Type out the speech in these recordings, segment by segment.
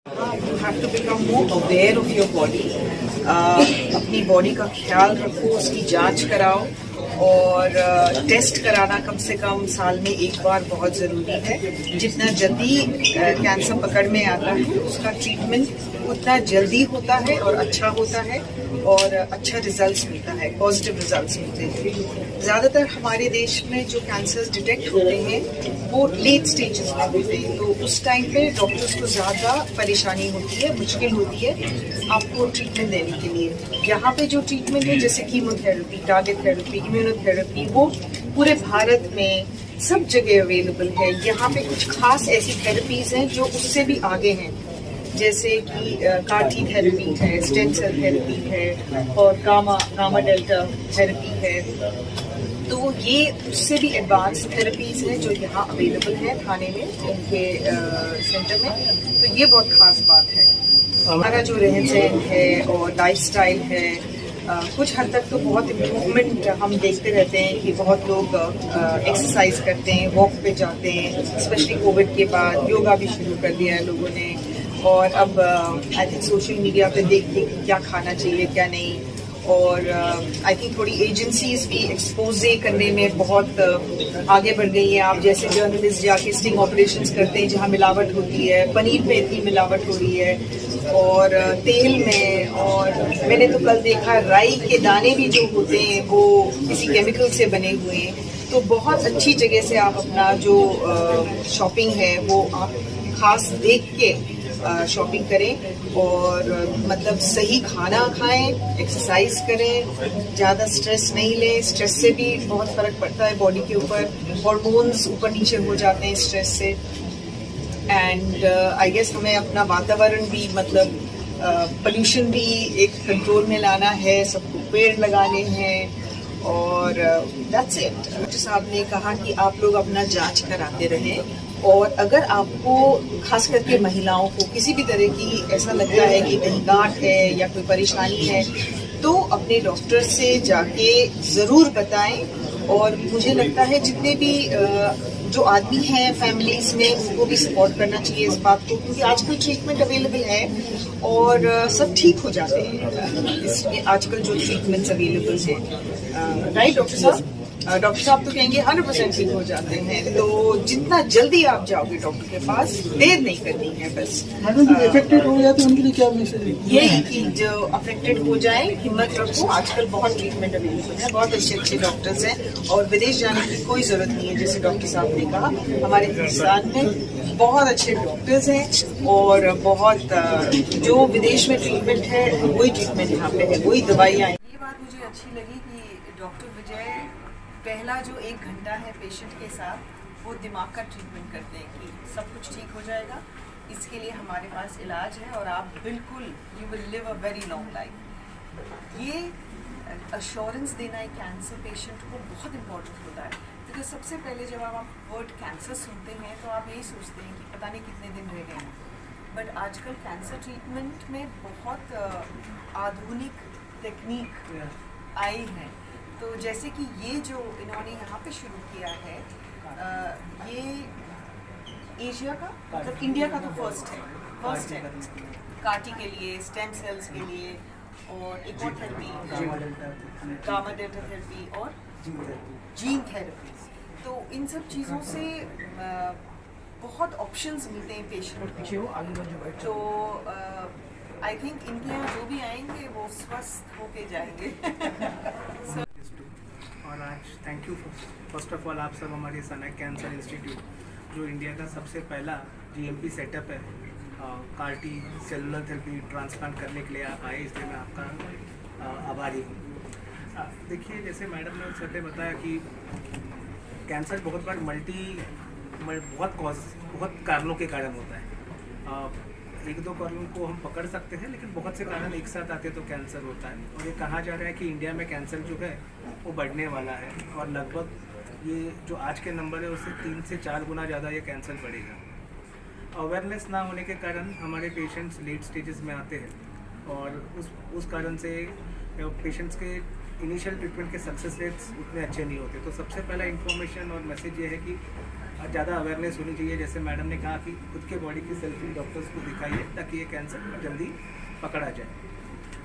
You have to become more aware of your body. अपनी body का ख्याल रखो, उसकी जांच कराओ और टेस्ट कराना कम से कम साल में एक बार बहुत ज़रूरी है। जितना जल्दी कैंसर पकड़ में आता है उसका ट्रीटमेंट उतना जल्दी होता है और अच्छा होता है और अच्छा रिजल्ट्स मिलता है, पॉजिटिव रिजल्ट्स मिलते हैं। ज़्यादातर हमारे देश में जो कैंसर्स डिटेक्ट होते हैं वो लेट स्टेजेस में होते हैं, तो उस टाइम पे डॉक्टर्स को ज़्यादा परेशानी होती है, मुश्किल होती है आपको ट्रीटमेंट देने के लिए। यहाँ पे जो ट्रीटमेंट है जैसे कीमोथेरेपी, टारगेट थेरेपी, इम्यूनोथेरेपी, वो पूरे भारत में सब जगह अवेलेबल है। यहाँ पे कुछ खास ऐसी थेरेपीज हैं जो उससे भी आगे हैं, जैसे कि कार-T थेरेपी है, स्टेम सेल थेरेपी है और गामा डेल्टा थेरेपी है। तो ये उससे भी एडवांस थेरेपीज हैं जो यहाँ अवेलेबल है थाने में, इनके सेंटर में। तो ये बहुत खास बात है। हमारा जो रहन सहन है और लाइफस्टाइल है, कुछ हद तक तो बहुत इम्प्रूवमेंट हम देखते रहते हैं कि बहुत लोग एक्सरसाइज करते हैं, वॉक पे जाते हैं, स्पेशली कोविड के बाद योगा भी शुरू कर दिया है लोगों ने। और अब आई थिंक सोशल मीडिया पे देखते हैं कि क्या खाना चाहिए क्या नहीं, और आई थिंक थोड़ी एजेंसीज भी एक्सपोजे करने में बहुत आगे बढ़ गई हैं। आप जैसे जर्नलिस्ट जाके स्टिंग ऑपरेशंस करते हैं जहाँ मिलावट होती है, पनीर में इतनी मिलावट हो रही है और तेल में, और मैंने तो कल देखा राई के दाने भी जो होते हैं वो किसी केमिकल से बने हुए हैं। तो बहुत अच्छी जगह से आप अपना जो शॉपिंग है वो आप खास देख के शॉपिंग करें और मतलब सही खाना खाएं, एक्सरसाइज करें, ज़्यादा स्ट्रेस नहीं लें। स्ट्रेस से भी बहुत फ़र्क पड़ता है बॉडी के ऊपर, हार्मोन्स ऊपर नीचे हो जाते हैं स्ट्रेस से। एंड आई गेस हमें अपना वातावरण भी मतलब पोल्यूशन भी एक कंट्रोल में लाना है, सबको पेड़ लगाने हैं और दैट्स इट। डॉक्टर साहब ने कहा कि आप लोग अपना जांच कराते रहें और अगर आपको खास करके महिलाओं को किसी भी तरह की ऐसा लगता है कि कहीं गांठ है या कोई परेशानी है तो अपने डॉक्टर से जाके ज़रूर बताएं। और मुझे लगता है जितने भी जो आदमी हैं फैमिलीज में उनको भी सपोर्ट करना चाहिए इस बात को, क्योंकि आजकल ट्रीटमेंट अवेलेबल है और सब ठीक हो जाते हैं इसमें आजकल जो ट्रीटमेंट्स अवेलेबल हैं। राइट डॉक्टर साहब? डॉक्टर साहब तो कहेंगे 100% ठीक हो जाते हैं। तो जितना जल्दी आप जाओगे डॉक्टर के पास, देर नहीं करनी है बस। अफेक्टेड हो जाते हैं उनके लिए क्या मैसेज है? यही कि जो अफेक्टेड हो जाए हिम्मत रखो, आजकल बहुत ट्रीटमेंट अवेलेबल है, बहुत अच्छे अच्छे डॉक्टर्स हैं और विदेश जाने की कोई जरूरत नहीं है। जैसे डॉक्टर साहब ने कहा हमारे हिंदुस्तान में बहुत अच्छे डॉक्टर्स हैं और बहुत जो विदेश में ट्रीटमेंट है वही ट्रीटमेंट यहाँ पे है, वही दवाइयाँ। ये बात मुझे अच्छी लगी कि डॉक्टर विजय पहला जो 1 घंटा है पेशेंट के साथ वो दिमाग का ट्रीटमेंट करते हैं कि सब कुछ ठीक हो जाएगा, इसके लिए हमारे पास इलाज है और आप बिल्कुल you will live a very long life. ये अश्योरेंस देना एक कैंसर पेशेंट को बहुत इम्पोर्टेंट होता है, क्योंकि सबसे पहले जब आप वर्ड कैंसर सुनते हैं तो आप यही सोचते हैं कि पता नहीं कितने दिन रह गए हैं। बट आजकल कैंसर ट्रीटमेंट में बहुत आधुनिक टेक्निक आई है। तो जैसे कि ये जो इन्होंने यहाँ पे शुरू किया है, ये एशिया का मतलब इंडिया का तो फर्स्ट है कार-T के लिए, स्टेम सेल्स के लिए और एक और थेरेपी गामा डेल्टा थेरेपी और जीन थेरेपी। तो इन सब चीज़ों से बहुत ऑप्शंस मिलते हैं पेशेंट को। तो आई थिंक इनके यहाँ जो भी आएंगे वो स्वस्थ होके जाएंगे। और आज thank you first of all आप सब हमारे सनक कैंसर इंस्टीट्यूट जो इंडिया का सबसे पहला GMP सेटअप है कार-T सेलुलर थेरेपी ट्रांसप्लांट करने के लिए आप आए, इसलिए मैं आपका आभारी हूँ। देखिए जैसे मैडम ने सर ने बताया कि कैंसर बहुत बार बहुत कारणों के कारण होता है। 1-2 कारणों को हम पकड़ सकते हैं, लेकिन बहुत से कारण एक साथ आते तो कैंसर होता है। और ये कहा जा रहा है कि इंडिया में कैंसर जो है वो बढ़ने वाला है और लगभग ये जो आज के नंबर है उससे 3 से 4 गुना ज़्यादा ये कैंसर बढ़ेगा। अवेयरनेस ना होने के कारण हमारे पेशेंट्स लेट स्टेजेस में आते हैं और उस कारण से पेशेंट्स के इनिशियल ट्रीटमेंट के सक्सेस रेट्स उतने अच्छे नहीं होते। तो सबसे पहला इन्फॉर्मेशन और मैसेज ये है कि ज़्यादा अवेयरनेस होनी चाहिए। जैसे मैडम ने कहा कि खुद के बॉडी की सेल्फी डॉक्टर्स को दिखाइए ताकि ये कैंसर जल्दी पकड़ा जाए।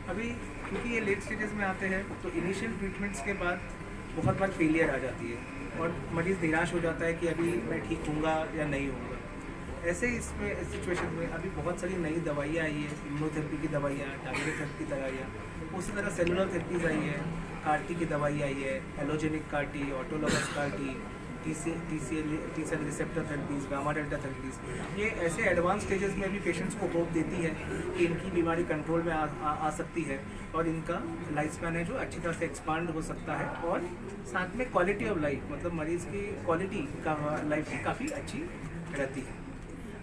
अभी क्योंकि ये लेट स्टेजेस में आते हैं तो इनिशियल ट्रीटमेंट्स के बाद बहुत बार फेलियर आ जाती है और मरीज़ निराश हो जाता है कि अभी मैं ठीक होऊंगा या नहीं होऊंगा। ऐसे इसमें इस सिचुएशन में अभी बहुत सारी नई दवाइयाँ आई है, इम्यूनोथेरेपी की दवाइयाँ, टारगेटेड थेरेपी की दवाइयाँ, उसी तरह सेलुलर थेरेपीज आई है, CAR-T की दवाई आई है, allogeneic CAR-T, autologous CAR-T, T cell receptor therapies, gamma delta therapies. ये ऐसे एडवांस स्टेजेस में भी पेशेंट्स को होप देती है कि इनकी बीमारी कंट्रोल में आ सकती है और इनका लाइफ स्पैन है जो अच्छी तरह से एक्सपांड हो सकता है और साथ में क्वालिटी ऑफ लाइफ, मतलब मरीज़ की क्वालिटी का लाइफ काफ़ी अच्छी रहती है।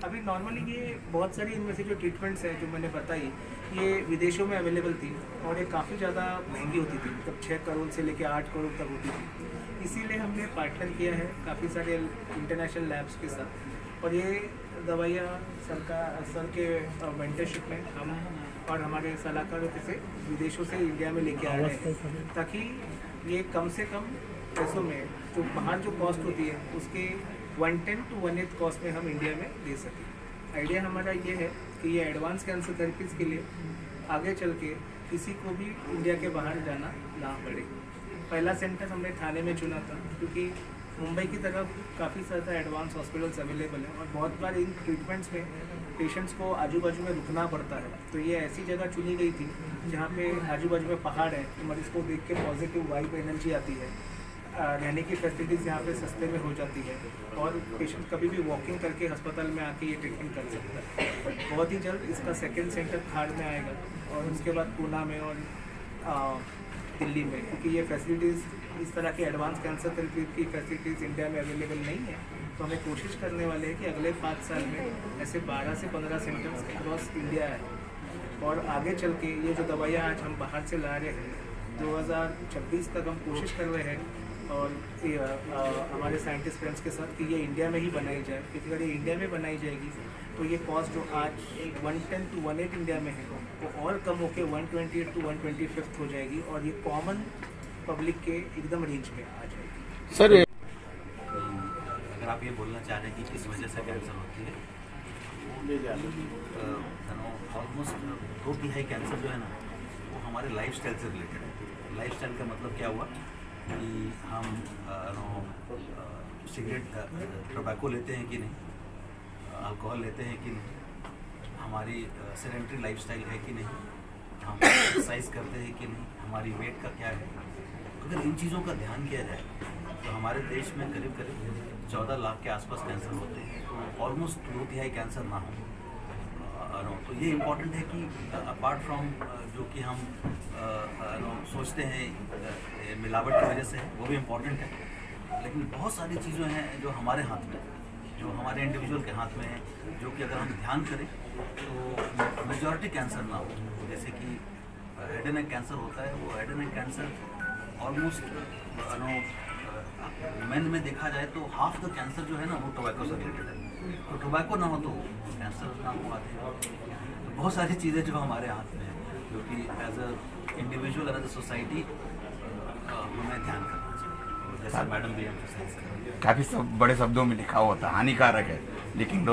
अभी नॉर्मली ये बहुत सारी इनमें से जो ट्रीटमेंट्स हैं जो मैंने बताई, ये विदेशों में अवेलेबल थी और ये काफ़ी ज़्यादा महंगी होती थी, मतलब 6 करोड़ से लेकर 8 करोड़ तक होती थी। इसीलिए हमने पार्टनर किया है काफ़ी सारे इंटरनेशनल लैब्स के साथ और ये दवाइयाँ सर के मेंटरशिप में हम और हमारे सलाहकारों से विदेशों से इंडिया में लेके आ रहे हैं ताकि ये कम से कम पैसों में जो बाहर जो कॉस्ट होती है उसके 1/10 to 1/8 कॉस्ट में हम इंडिया में दे सकें। आइडिया हमारा ये है कि ये एडवांस कैंसर थेरेपीज़ के लिए आगे चल के किसी को भी इंडिया के बाहर जाना ना पड़े। पहला सेंटर हमने थाने में चुना था क्योंकि मुंबई की तरफ काफ़ी ज़्यादा एडवांस हॉस्पिटल्स अवेलेबल हैं और बहुत बार इन ट्रीटमेंट्स में पेशेंट्स को आजू बाजू में रुकना पड़ता है। तो ये ऐसी जगह चुनी गई थी जहाँ पे आजू बाजू में पहाड़ है, तो मरीज़ को देख के पॉजिटिव वाइब एनर्जी आती है, रहने की फैसिलिटीज़ यहाँ पे सस्ते में हो जाती है और पेशेंट कभी भी वॉकिंग करके अस्पताल में आके ये ट्रीटमेंट कर सकता है। बहुत ही जल्द इसका सेकंड सेंटर खाड़ में आएगा और उसके बाद पूना में और दिल्ली में, क्योंकि ये फैसिलिटीज़ इस तरह के एडवांस कैंसर थेरेपी की फैसिलिटीज़ इंडिया में अवेलेबल नहीं है। तो हमें कोशिश करने वाले हैं कि अगले 5 साल में ऐसे 12 से 15 सेंटर्स अक्रॉस इंडिया है और आगे चल के ये जो दवाइयाँ आज हम बाहर से ला रहे हैं 2026 तक हम कोशिश कर रहे हैं और हमारे साइंटिस्ट फ्रेंड्स के साथ कि ये इंडिया में ही बनाई जाए, क्योंकि अगर ये इंडिया में बनाई जाएगी तो ये कॉस्ट जो आज 110 to 1/8 इंडिया में है वो और कम होकर 128 to 125 हो जाएगी और ये कॉमन पब्लिक के एकदम रेंज में आ जाएगी। सर अगर आप ये बोलना चाह रहे हैं कि किस वजह से कैंसर होती है, ऑलमोस्ट 2/3 कैंसर जो है ना वो हमारे लाइफस्टाइल से रिलेटेड है। लाइफस्टाइल का मतलब क्या हुआ कि हम सिगरेट टोबैको लेते हैं कि नहीं, अल्कोहल लेते हैं कि नहीं, हमारी सेडेंटरी लाइफस्टाइल है कि नहीं, हम एक्सरसाइज करते हैं कि नहीं, हमारी वेट का क्या है। अगर इन चीज़ों का ध्यान किया जाए तो हमारे देश में करीब 14 लाख के आसपास कैंसर होते हैं, तो ऑलमोस्ट 2/3 कैंसर ना हो। तो ये इम्पॉर्टेंट है कि अपार्ट फ्रॉम जो कि हम सोचते हैं मिलावट की वजह से है, वो भी इम्पॉर्टेंट है, लेकिन बहुत सारी चीज़ें हैं जो हमारे हाथ में, जो हमारे इंडिविजुअल के हाथ में है, जो कि अगर हम ध्यान करें तो मेजॉरिटी कैंसर ना हो। जैसे कि हेड एंड नेक कैंसर होता है, वो head and neck cancer almost main में देखा जाए तो हाफ द कैंसर जो है ना वो टोबैको से रिलेटेड है। तो टोबैको ना हो तो कैंसर ना हो आते हैं। तो बहुत सारी चीज़ें जो हमारे हाथ में है, जो कि as a individual as a society हमें ध्यान करना चाहिए। जैसा मैडम भी एम्फसाइज कर रही है, काफी बड़े शब्दों में लिखा होता है हानिकारक है, लेकिन